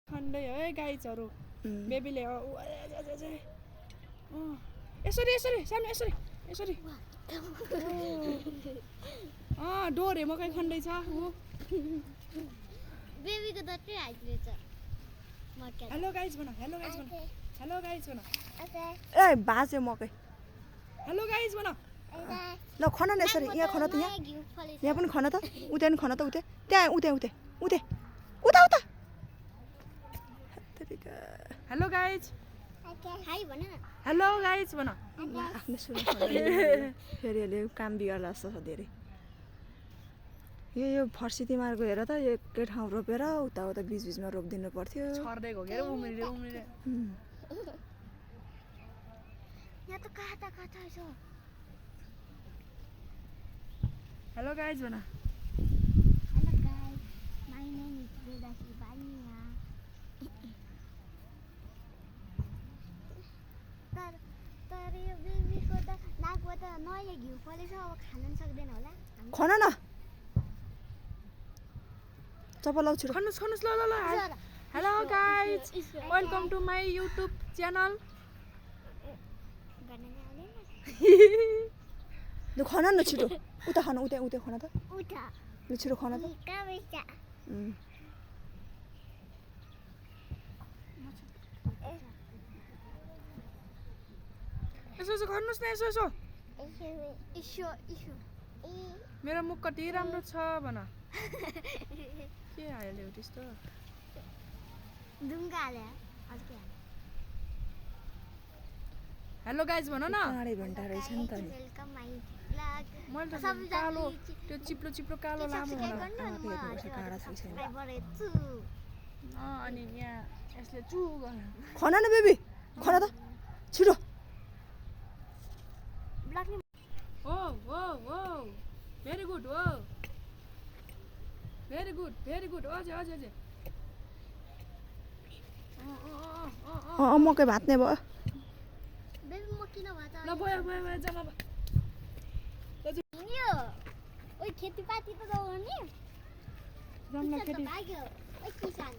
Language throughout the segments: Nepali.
खण्दै है गाइजहरु बेबीले यसरी यसरी सानो यसरी यसरी डोर मकै खण्दै छ बेबीको त ट्रे हाइट्रेछ हेलो गाइज भन हेलो गाइज भन हेलो गाइज भन ए बाजे मकै हेलो गाइज भन ल खन न यसरी यहाँ खन त यहाँ पनि खन त उतै नि खन त उतै त्यहाँ उतै उतै उतै उता उता हेलो गाइज हाई भन न हेलो गाइज भन आफ्नो सुन फेरि यसले काम बिगार्ला जस्तो छ धेरै यो फर्सी तिमीहरूको हेर त एकै ठाउँ रोपेर उता उता बिचबिचमा रोपिदिनु पर्थ्यो छर्दै गयो के उम्रिँदै उम्रिँदै यहाँ त काटा काटा छ हेलो गाइज भन hello guys my name is Bedasi Baniya तर यो बेबीको त नाकबाट नयाँ घिउ फलेछ अब खान पनि सक्दैन होला खन न चपलाउ छिटो खन्नुस् खन्नुस् ल ल ल hello guys welcome to my YouTube channel लु खन न छिटो उता खन उतै उतै खन त उठा लु छिटो खन त काबेचा यसो यसो खन्नुस् न यसो यसो इशो इशो मेरो मुख कति राम्रो छ भन के हाल्यो त्यस्तो ढुङ्गा हाल्यो अर्कै हाल्यो हेलो गाइज भन न चाँडै घन्टा रहेछ नि त नि वेलकम माई ब्लग मैले त कालो त्यो चिप्लो चिप्लो कालो लामो होला काँडा छैन अनि यहाँ यसले चु गर्यो खन न बेबी खन त छिटो ब्लग नि हो हो हो भेरी गुड हो भेरी गुड अझै अझै अझै मकै भात नै भयो बेबी म किन भन्छ ल भयो भयो भयो जम्मा हिँड्यो ओइ खेतीपाती त जाउने जम्मा खेती भाग्यो ओइ किसान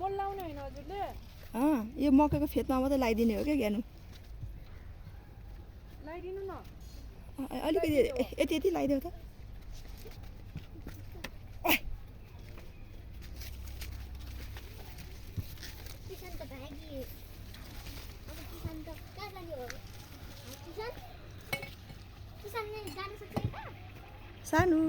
मल लाउने होइन हजुरले यो मकैको फेदमा मात्रै लगाइदिने हो क्या ज्ञानु लगाइदिनु न अलिकति यति यति लगाइदेऊ त किसान त भागी अब किसान त कहाँ जाने हो किसान किसान जान सक्छ त सानो